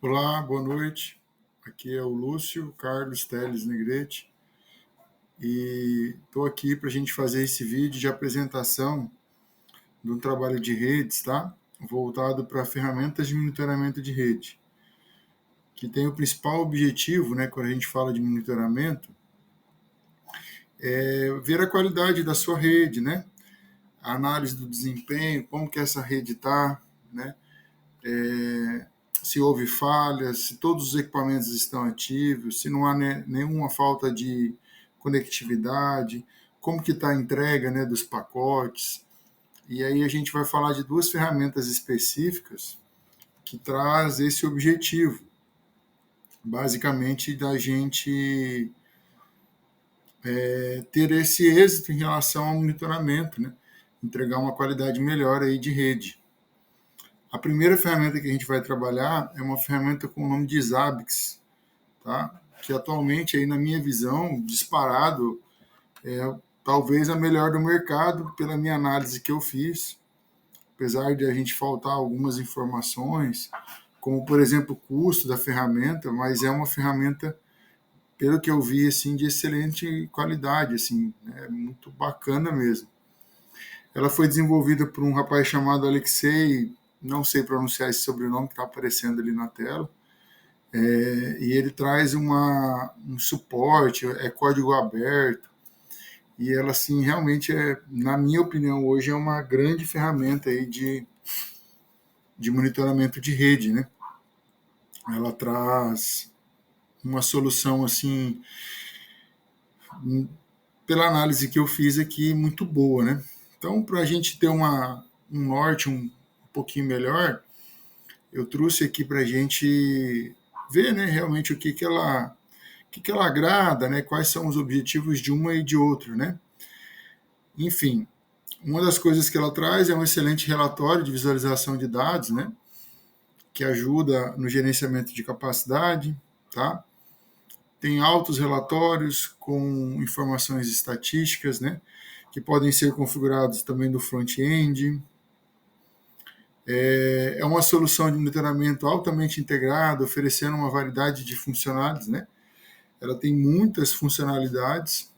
Olá, boa noite. Aqui é o Lúcio Carlos Teles Negrete e estou aqui para a gente fazer esse vídeo de apresentação de um trabalho de redes, tá? Voltado para ferramentas de monitoramento de rede, que tem o principal objetivo, né, quando a gente fala de monitoramento, é ver a qualidade da sua rede, né? A análise do desempenho, como que essa rede está, né? Se houve falhas, se todos os equipamentos estão ativos, se não há nenhuma falta de conectividade, como que está a entrega, né, dos pacotes. E aí a gente vai falar de duas ferramentas específicas que traz esse objetivo, basicamente da gente ter esse êxito em relação ao monitoramento, né, entregar uma qualidade melhor aí de rede. A primeira ferramenta que a gente vai trabalhar é uma ferramenta com o nome de Zabbix, tá? Que atualmente, aí, na minha visão, disparado, é talvez a melhor do mercado, pela minha análise que eu fiz, apesar de a gente faltar algumas informações, como, por exemplo, o custo da ferramenta, mas é uma ferramenta, pelo que eu vi, assim, de excelente qualidade, assim, é muito bacana mesmo. Ela foi desenvolvida por um rapaz chamado Alexei, não sei pronunciar esse sobrenome que está aparecendo ali na tela, e ele traz um suporte, é código aberto, e ela, assim, realmente, na minha opinião, hoje é uma grande ferramenta aí de monitoramento de rede, né? Ela traz uma solução, assim, pela análise que eu fiz aqui, muito boa, né? Então, para a gente ter um norte um pouquinho melhor, eu trouxe aqui para a gente ver, né, realmente o que ela agrada, né? Quais são os objetivos de uma e de outra, né? Enfim, uma das coisas que ela traz é um excelente relatório de visualização de dados, né? Que ajuda no gerenciamento de capacidade, tá? Tem altos relatórios com informações estatísticas, né? Que podem ser configurados também no front-end. É uma solução de monitoramento altamente integrada, oferecendo uma variedade de funcionalidades, né? Ela tem muitas funcionalidades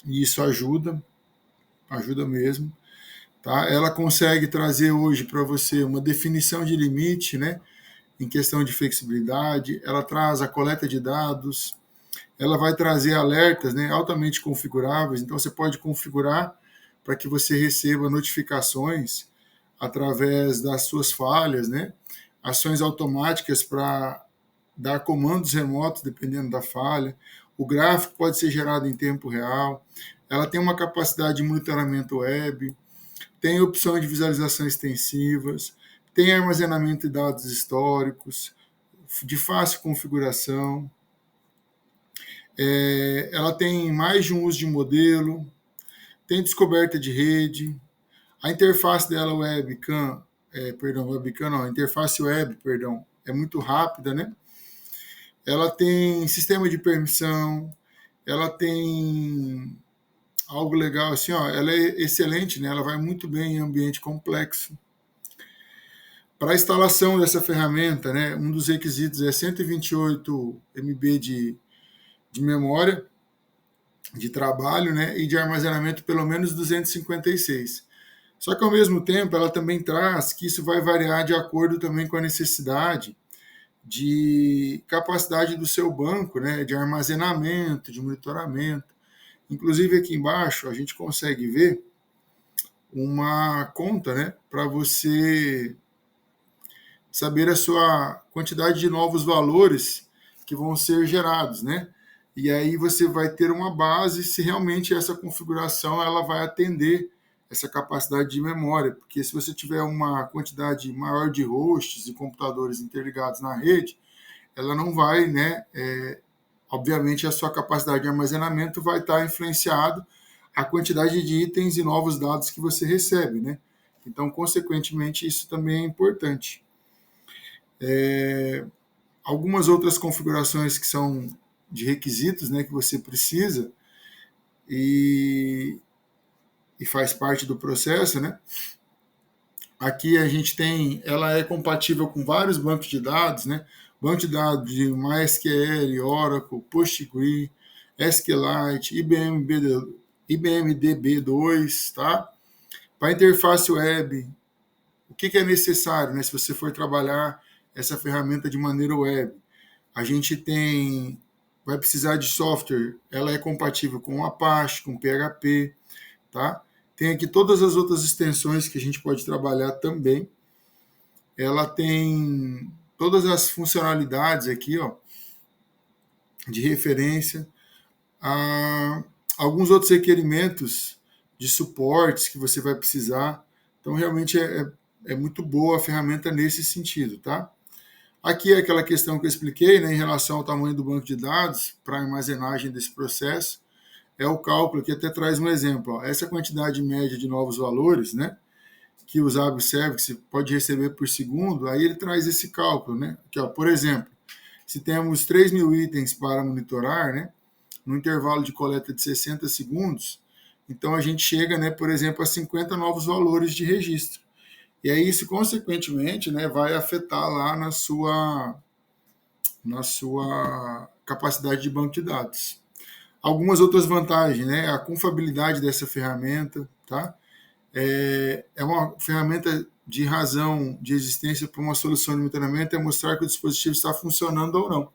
e isso ajuda mesmo. Tá? Ela consegue trazer hoje para você uma definição de limite, né? Em questão de flexibilidade, ela traz a coleta de dados, ela vai trazer alertas, né, altamente configuráveis, então você pode configurar para que você receba notificações através das suas falhas, né, ações automáticas para dar comandos remotos dependendo da falha, o gráfico pode ser gerado em tempo real, ela tem uma capacidade de monitoramento web, tem opção de visualização extensivas, tem armazenamento de dados históricos, de fácil configuração, ela tem mais de um uso de modelo, tem descoberta de rede, a interface dela webcam não, a interface web, perdão, é muito rápida, né? Ela tem sistema de permissão, ela tem algo legal assim, ó, ela é excelente, né? Ela vai muito bem em ambiente complexo. Para a instalação dessa ferramenta, né, um dos requisitos é 128 MB de memória de trabalho, né, e de armazenamento pelo menos 256. Só que, ao mesmo tempo, ela também traz que isso vai variar de acordo também com a necessidade de capacidade do seu banco, né, de armazenamento, de monitoramento. Inclusive, aqui embaixo, a gente consegue ver uma conta, né, para você saber a sua quantidade de novos valores que vão ser gerados, né? E aí você vai ter uma base se realmente essa configuração ela vai atender essa capacidade de memória, porque se você tiver uma quantidade maior de hosts e computadores interligados na rede, ela não vai, né? Obviamente a sua capacidade de armazenamento vai estar influenciado a quantidade de itens e novos dados que você recebe, né? Então, consequentemente, isso também é importante. Algumas outras configurações que são de requisitos, né, que você precisa e faz parte do processo, né? Aqui a gente tem, ela é compatível com vários bancos de dados, né? Banco de dados de MySQL, Oracle, PostgreSQL, SQLite, IBM DB2, tá? Para interface web, o que é necessário, né? Se você for trabalhar essa ferramenta de maneira web, a gente tem, vai precisar de software, ela é compatível com Apache, com PHP, tá? Tem aqui todas as outras extensões que a gente pode trabalhar também. Ela tem todas as funcionalidades aqui, ó, de referência, a alguns outros requerimentos de suportes que você vai precisar. Então, realmente é muito boa a ferramenta nesse sentido, tá? Aqui é aquela questão que eu expliquei, né, em relação ao tamanho do banco de dados para armazenagem desse processo. É o cálculo que até traz um exemplo. Ó. Essa quantidade média de novos valores, né, que o Zabbix Service pode receber por segundo, aí ele traz esse cálculo, né? Aqui, ó, por exemplo, se temos 3.000 itens para monitorar, né, no intervalo de coleta de 60 segundos, então a gente chega, né, por exemplo, a 50 novos valores de registro. E aí isso, consequentemente, né, vai afetar lá na sua capacidade de banco de dados. Algumas outras vantagens, né, a confiabilidade dessa ferramenta, tá? É uma ferramenta de razão de existência para uma solução de monitoramento é mostrar que o dispositivo está funcionando ou não.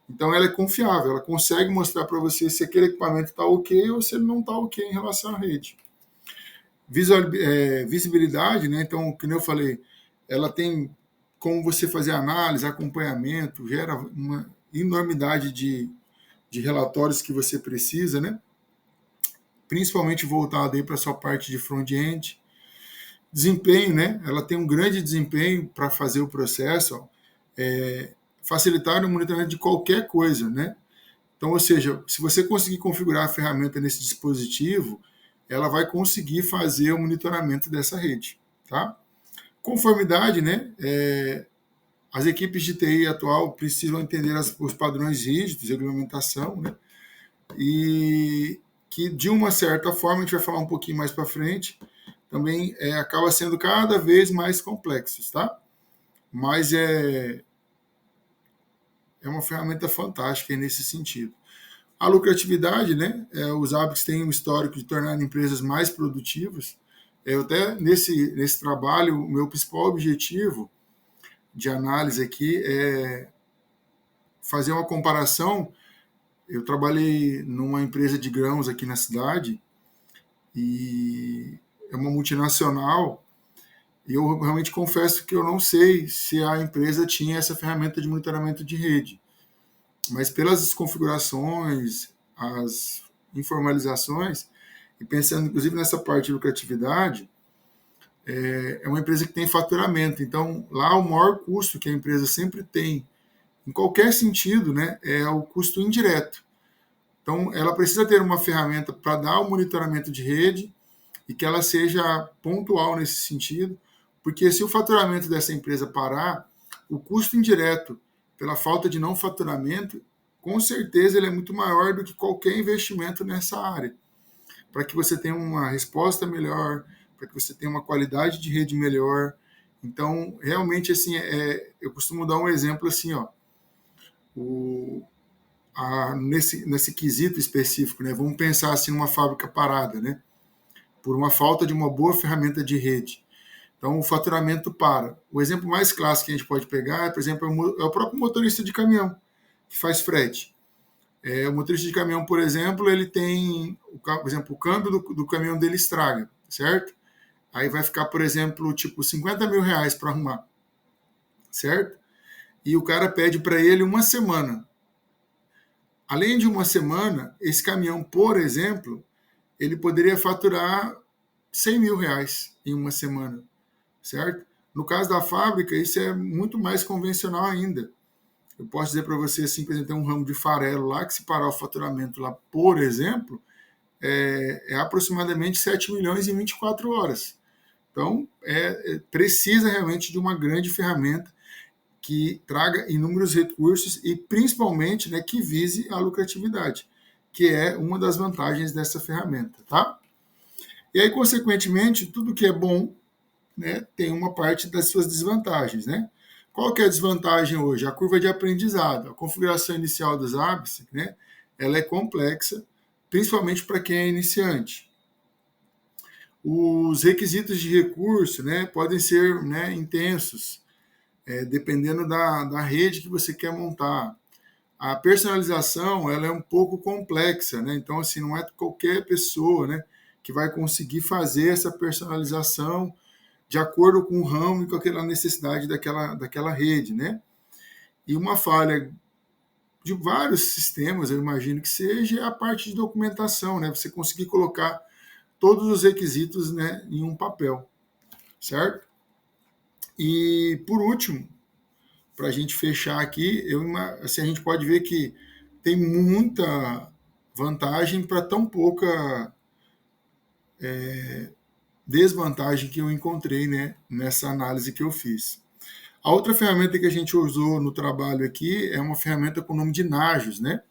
Então ela é confiável, ela consegue mostrar para você se aquele equipamento está ok ou se ele não está ok em relação à rede. Visibilidade, né? Então, como eu falei, ela tem como você fazer análise, acompanhamento, gera uma enormidade de relatórios que você precisa, né? Principalmente voltado aí para a sua parte de front-end. Desempenho, né? Ela tem um grande desempenho para fazer o processo, ó, facilitar o monitoramento de qualquer coisa, né? Então, ou seja, se você conseguir configurar a ferramenta nesse dispositivo, ela vai conseguir fazer o monitoramento dessa rede, tá? Conformidade, né? As equipes de TI atual precisam entender os padrões rígidos de regulamentação, né? E que, de uma certa forma, a gente vai falar um pouquinho mais para frente, também acaba sendo cada vez mais complexos, tá? Mas é uma ferramenta fantástica nesse sentido. A lucratividade, né? Os Zabbix têm um histórico de tornar empresas mais produtivas. Eu até nesse trabalho, o meu principal objetivo de análise aqui é fazer uma comparação. Eu trabalhei numa empresa de grãos aqui na cidade e é uma multinacional. E eu realmente confesso que eu não sei se a empresa tinha essa ferramenta de monitoramento de rede, mas pelas configurações, as informalizações, e pensando inclusive nessa parte de lucratividade, é uma empresa que tem faturamento. Então, lá o maior custo que a empresa sempre tem, em qualquer sentido, né, é o custo indireto. Então, ela precisa ter uma ferramenta para dar o monitoramento de rede e que ela seja pontual nesse sentido, porque se o faturamento dessa empresa parar, o custo indireto pela falta de não faturamento, com certeza ele é muito maior do que qualquer investimento nessa área, para que você tenha uma resposta melhor, para que você tenha uma qualidade de rede melhor. Então, realmente, assim, eu costumo dar um exemplo assim, ó, nesse quesito específico, né? Vamos pensar assim numa fábrica parada, né? Por uma falta de uma boa ferramenta de rede. Então, o faturamento para. O exemplo mais clássico que a gente pode pegar, por exemplo, é o próprio motorista de caminhão que faz frete. O motorista de caminhão, por exemplo, ele tem, por exemplo, o câmbio do caminhão dele estraga, certo? Aí vai ficar, por exemplo, tipo 50 mil reais para arrumar, certo? E o cara pede para ele uma semana. Além de uma semana, esse caminhão, por exemplo, ele poderia faturar 100 mil reais em uma semana, certo? No caso da fábrica, isso é muito mais convencional ainda. Eu posso dizer para você, assim, por exemplo, tem um ramo de farelo lá, que se parar o faturamento lá, por exemplo, é aproximadamente 7 milhões em 24 horas. Então, precisa realmente de uma grande ferramenta que traga inúmeros recursos e, principalmente, né, que vise a lucratividade, que é uma das vantagens dessa ferramenta, tá? E aí, consequentemente, tudo que é bom, né, tem uma parte das suas desvantagens, né? Qual que é a desvantagem hoje? A curva de aprendizado. A configuração inicial dos ABS, né, ela é complexa, principalmente para quem é iniciante. Os requisitos de recurso, né, podem ser, né, intensos, dependendo da rede que você quer montar. A personalização, ela é um pouco complexa, né? Então, assim, não é qualquer pessoa, né, que vai conseguir fazer essa personalização de acordo com o ramo e com aquela necessidade daquela rede, né? E uma falha de vários sistemas, eu imagino que seja a parte de documentação, né? Você conseguir colocar todos os requisitos, né, em um papel, certo? E, por último, para a gente fechar aqui, assim, a gente pode ver que tem muita vantagem para tão pouca desvantagem que eu encontrei, né, nessa análise que eu fiz. A outra ferramenta que a gente usou no trabalho aqui é uma ferramenta com o nome de Nagios, né,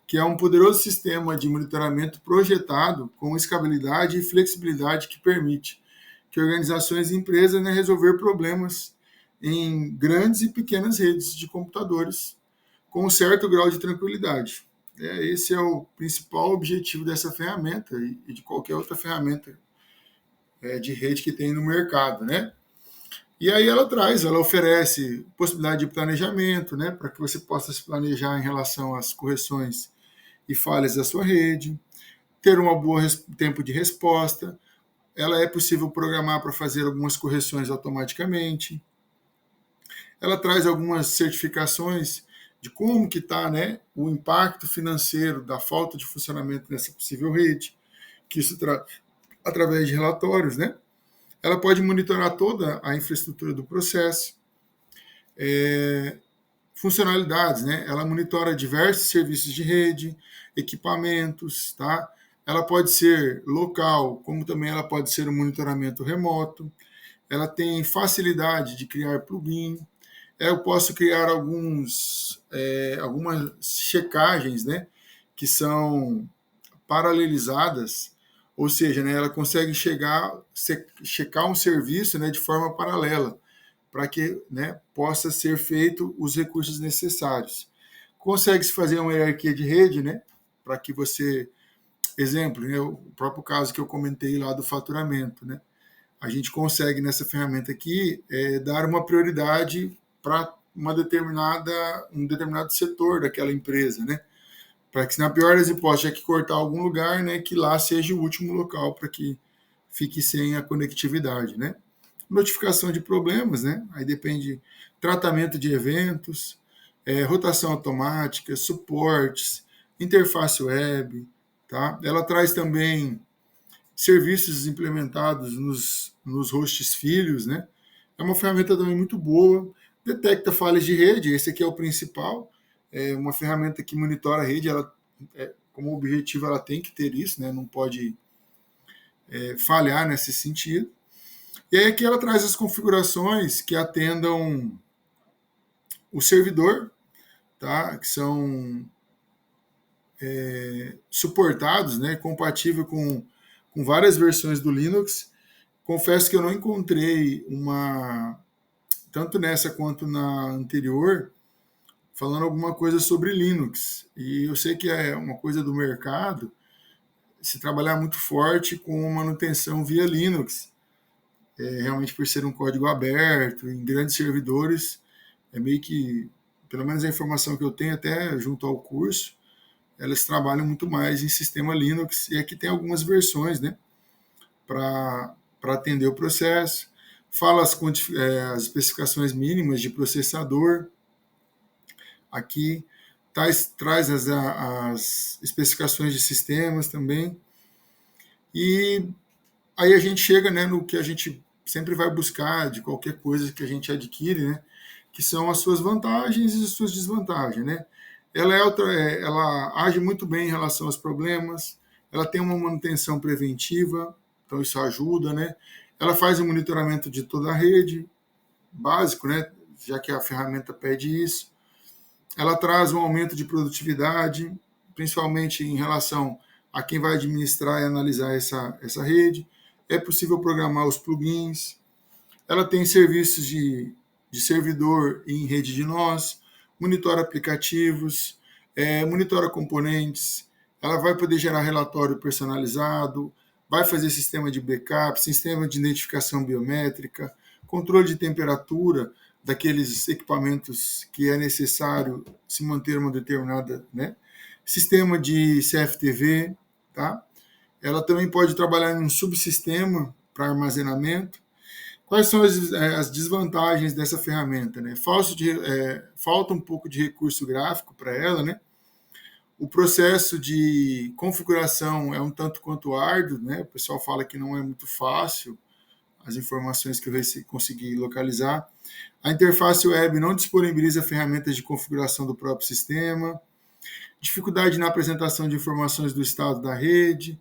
que é um poderoso sistema de monitoramento projetado com escalabilidade e flexibilidade que permite que organizações e empresas, né, resolver problemas em grandes e pequenas redes de computadores com um certo grau de tranquilidade. Esse é o principal objetivo dessa ferramenta e de qualquer outra ferramenta de rede que tem no mercado, né? E aí ela oferece possibilidade de planejamento, né, para que você possa se planejar em relação às correções e falhas da sua rede, ter um bom tempo de resposta. Ela é possível programar para fazer algumas correções automaticamente. Ela traz algumas certificações de como que está, né, o impacto financeiro da falta de funcionamento dessa possível rede, que isso traz através de relatórios, né? Ela pode monitorar toda a infraestrutura do processo. Funcionalidades, né? Ela monitora diversos serviços de rede, equipamentos, tá? Ela pode ser local, como também ela pode ser um monitoramento remoto. Ela tem facilidade de criar plugin. Eu posso criar algumas checagens, né, que são paralelizadas, ou seja, né, ela consegue checar um serviço, né, de forma paralela, para que, né, possa ser feito os recursos necessários. Consegue-se fazer uma hierarquia de rede, né, para que você, exemplo, né, o próprio caso que eu comentei lá do faturamento, né, a gente consegue nessa ferramenta aqui dar uma prioridade para um determinado setor daquela empresa, né? Para que, se na pior das hipóteses, tiver que cortar algum lugar, né, que lá seja o último local para que fique sem a conectividade, né? Notificação de problemas, né? Aí depende tratamento de eventos, rotação automática, suportes, interface web, tá? Ela traz também serviços implementados nos hosts filhos, né? É uma ferramenta também muito boa, detecta falhas de rede, esse aqui é o principal, é uma ferramenta que monitora a rede, ela, como objetivo ela tem que ter isso, né? Não pode falhar nesse sentido. E aí aqui ela traz as configurações que atendam o servidor, tá? Que são suportados, né? Compatível com várias versões do Linux. Confesso que eu não encontrei tanto nessa quanto na anterior, falando alguma coisa sobre Linux. E eu sei que é uma coisa do mercado se trabalhar muito forte com manutenção via Linux. Realmente por ser um código aberto, em grandes servidores, é meio que, pelo menos a informação que eu tenho até junto ao curso, elas trabalham muito mais em sistema Linux, e aqui tem algumas versões, né, para atender o processo, fala as especificações mínimas de processador, aqui traz as especificações de sistemas também, e aí a gente chega, né, no que a gente sempre vai buscar de qualquer coisa que a gente adquire, né, que são as suas vantagens e as suas desvantagens, né? Ela age muito bem em relação aos problemas, ela tem uma manutenção preventiva, então isso ajuda, né? Ela faz o monitoramento de toda a rede, básico, né? Já que a ferramenta pede isso. Ela traz um aumento de produtividade, principalmente em relação a quem vai administrar e analisar essa rede. É possível programar os plugins. Ela tem serviços de servidor em rede de nós, monitora aplicativos, monitora componentes, ela vai poder gerar relatório personalizado, vai fazer sistema de backup, sistema de identificação biométrica, controle de temperatura daqueles equipamentos que é necessário se manter uma determinada, né? Sistema de CFTV, tá? Ela também pode trabalhar em um subsistema para armazenamento. Quais são as desvantagens dessa ferramenta, né? Falta um pouco de recurso gráfico para ela, né? O processo de configuração é um tanto quanto árduo, né? O pessoal fala que não é muito fácil, as informações que eu consegui localizar. A interface web não disponibiliza ferramentas de configuração do próprio sistema. Dificuldade na apresentação de informações do estado da rede.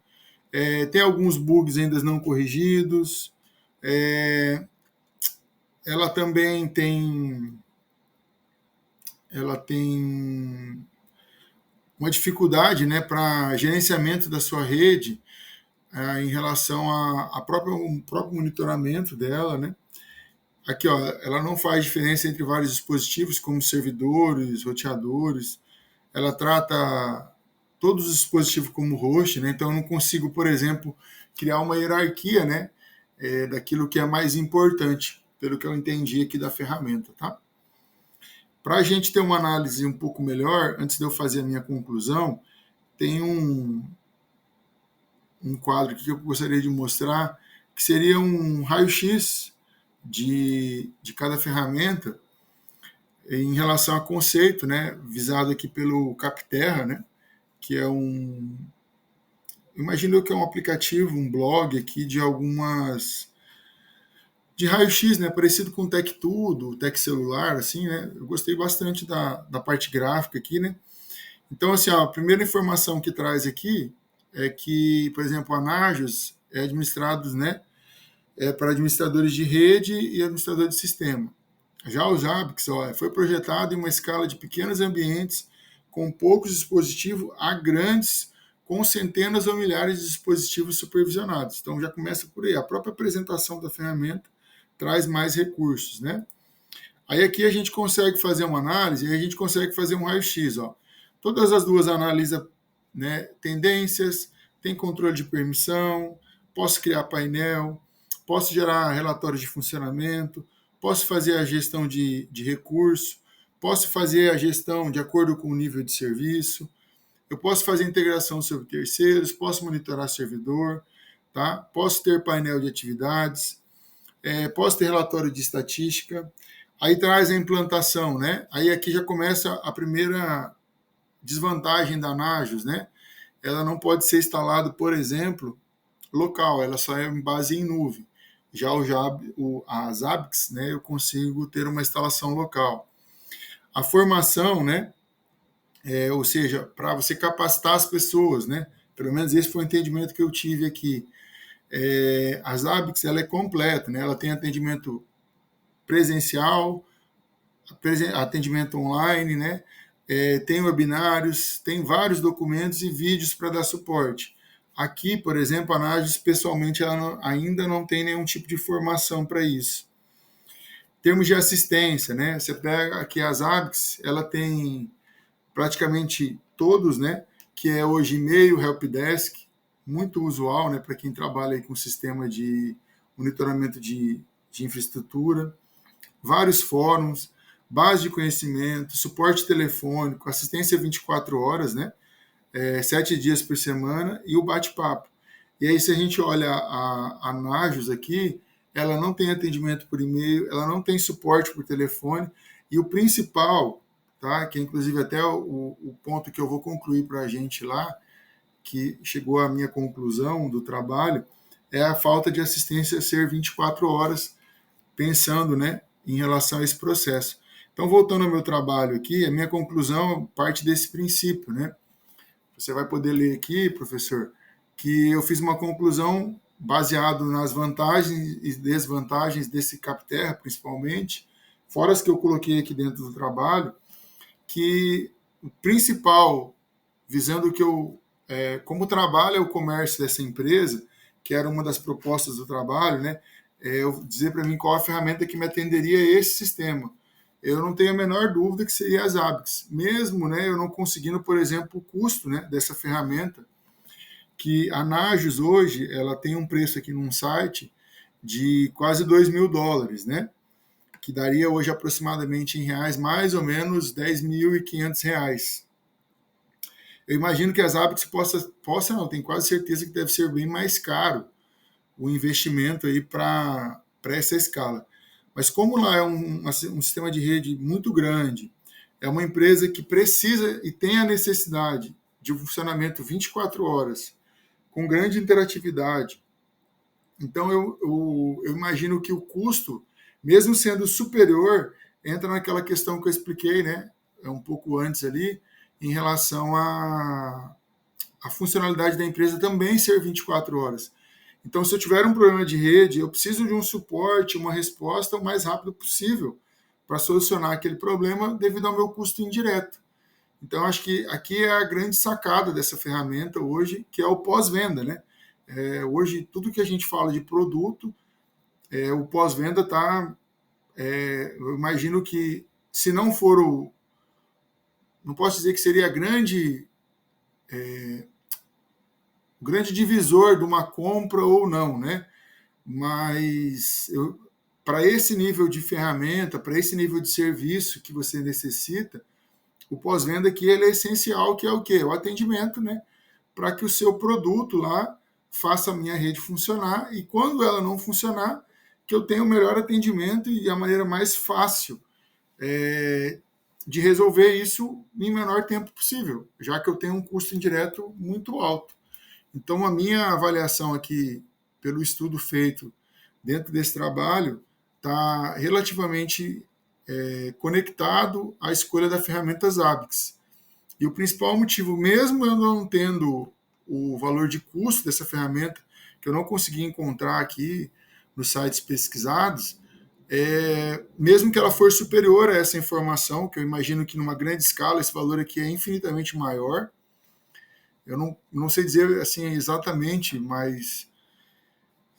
Tem alguns bugs ainda não corrigidos. Ela também tem uma dificuldade, né, para gerenciamento da sua rede em relação ao próprio monitoramento dela, né? Aqui, ó, ela não faz diferença entre vários dispositivos, como servidores, roteadores. Ela trata todos os dispositivos como host, né? Então eu não consigo, por exemplo, criar uma hierarquia, né, daquilo que é mais importante, pelo que eu entendi aqui da ferramenta, tá? Para a gente ter uma análise um pouco melhor, antes de eu fazer a minha conclusão, tem um quadro aqui que eu gostaria de mostrar, que seria um raio-x de cada ferramenta em relação a conceito, né, visado aqui pelo Capterra, né, que é imagino que é um aplicativo, um blog aqui de raio-x, né, parecido com o Tech Tudo, o Tech Celular, assim, né, eu gostei bastante da parte gráfica aqui, né. Então, assim, a primeira informação que traz aqui é que, por exemplo, a Nagios é administrado, né, para administradores de rede e administrador de sistema. Já o Zabbix foi projetado em uma escala de pequenos ambientes com poucos dispositivos a grandes, com centenas ou milhares de dispositivos supervisionados. Então já começa por aí. A própria apresentação da ferramenta traz mais recursos, né? Aí aqui a gente consegue fazer uma análise e a gente consegue fazer um raio-x. Todas as duas analisam, né, tendências, tem controle de permissão, posso criar painel, posso gerar relatórios de funcionamento, posso fazer a gestão de recurso, posso fazer a gestão de acordo com o nível de serviço, eu posso fazer integração sobre terceiros, posso monitorar servidor, tá? Posso ter painel de atividades, posso ter relatório de estatística. Aí traz a implantação, né? Aí aqui já começa a primeira desvantagem da Nagios, né? Ela não pode ser instalada, por exemplo, local, ela só é em base em nuvem. Já a Zabbix, né, eu consigo ter uma instalação local. A formação, né, ou seja, para você capacitar as pessoas, né, pelo menos esse foi o entendimento que eu tive aqui. A Zabbix, ela é completa, né, ela tem atendimento presencial, atendimento online, né, tem webinários, tem vários documentos e vídeos para dar suporte. Aqui, por exemplo, a Nagios, pessoalmente, ela ainda não tem nenhum tipo de formação para isso. Em termos de assistência, né? Você pega aqui as Zabbix, ela tem praticamente todos, né? Que é hoje e-mail, helpdesk, muito usual, né? Para quem trabalha aí com sistema de monitoramento de infraestrutura, vários fóruns, base de conhecimento, suporte telefônico, assistência 24 horas, né? 7 dias por semana, e o bate-papo. E aí, se a gente olha a Nagios aqui, ela não tem atendimento por e-mail, ela não tem suporte por telefone, e o principal, tá, que é inclusive até o ponto que eu vou concluir para a gente lá, que chegou à minha conclusão do trabalho, é a falta de assistência ser 24 horas, pensando, né, em relação a esse processo. Então, voltando ao meu trabalho aqui, a minha conclusão parte desse princípio, né? Você vai poder ler aqui, professor, que eu fiz uma conclusão baseado nas vantagens e desvantagens desse Capterra, principalmente, fora as que eu coloquei aqui dentro do trabalho, que o principal, visando que como trabalha o comércio dessa empresa, que era uma das propostas do trabalho, né, dizer para mim qual a ferramenta que me atenderia a esse sistema. Eu não tenho a menor dúvida que seria a Zabbix, mesmo, né, eu não conseguindo, por exemplo, o custo, né, dessa ferramenta, que a Nagios hoje ela tem um preço aqui num site de quase $2.000, né, que daria hoje aproximadamente em reais mais ou menos R$ 10.500. Eu imagino que a Zabbix não, tenho quase certeza que deve ser bem mais caro o investimento aí para essa escala. Mas como lá é um sistema de rede muito grande, é uma empresa que precisa e tem a necessidade de um funcionamento 24 horas, com grande interatividade. Então, eu imagino que o custo, mesmo sendo superior, entra naquela questão que eu expliquei, né, um pouco antes ali, em relação à funcionalidade da empresa também ser 24 horas. Então, se eu tiver um problema de rede, eu preciso de um suporte, uma resposta o mais rápido possível para solucionar aquele problema devido ao meu custo indireto. Então, acho que aqui é a grande sacada dessa ferramenta hoje, que é o pós-venda, né? Hoje, tudo que a gente fala de produto, o pós-venda está... eu imagino que, se não for o... Não posso dizer que seria o grande divisor de uma compra ou não, né? Mas para esse nível de ferramenta, para esse nível de serviço que você necessita, o pós-venda aqui ele é essencial, que é o quê? O atendimento, né? Para que o seu produto lá faça a minha rede funcionar e quando ela não funcionar, que eu tenha o melhor atendimento e a maneira mais fácil de resolver isso em menor tempo possível, já que eu tenho um custo indireto muito alto. Então, a minha avaliação aqui, pelo estudo feito dentro desse trabalho, está relativamente conectado à escolha da ferramenta Zabbix. E o principal motivo, mesmo eu não tendo o valor de custo dessa ferramenta, que eu não consegui encontrar aqui nos sites pesquisados, mesmo que ela for superior a essa informação, que eu imagino que numa grande escala esse valor aqui é infinitamente maior, eu não sei dizer assim exatamente, mas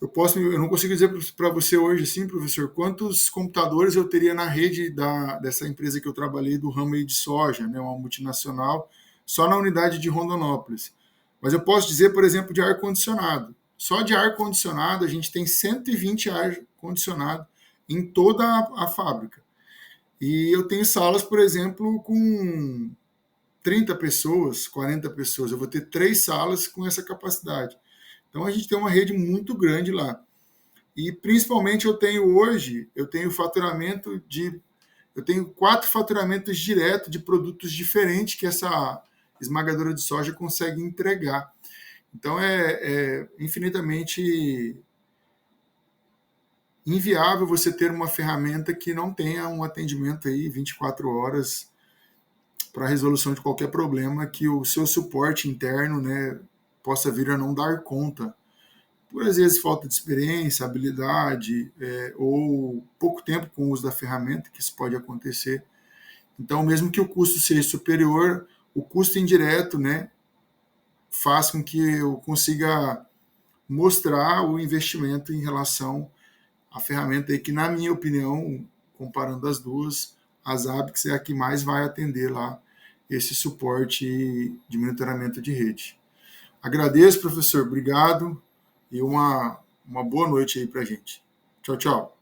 eu não consigo dizer para você hoje, assim, professor, quantos computadores eu teria na rede dessa empresa que eu trabalhei, do ramo de soja, né, uma multinacional, só na unidade de Rondonópolis. Mas eu posso dizer, por exemplo, de ar-condicionado. Só de ar-condicionado, a gente tem 120 ar-condicionado em toda a fábrica. E eu tenho salas, por exemplo, com 30 pessoas, 40 pessoas. Eu vou ter 3 salas com essa capacidade. Então, a gente tem uma rede muito grande lá. E, principalmente, eu tenho faturamento eu tenho 4 faturamentos diretos de produtos diferentes que essa esmagadora de soja consegue entregar. Então, é infinitamente inviável você ter uma ferramenta que não tenha um atendimento aí 24 horas para a resolução de qualquer problema que o seu suporte interno, né, possa vir a não dar conta. Por, às vezes, falta de experiência, habilidade, ou pouco tempo com o uso da ferramenta, que isso pode acontecer. Então, mesmo que o custo seja superior, o custo indireto, né, faz com que eu consiga mostrar o investimento em relação à ferramenta aí, que, na minha opinião, comparando as duas, a Zabbix é a que mais vai atender lá esse suporte de monitoramento de rede. Agradeço, professor, obrigado, e uma boa noite aí para a gente. Tchau, tchau.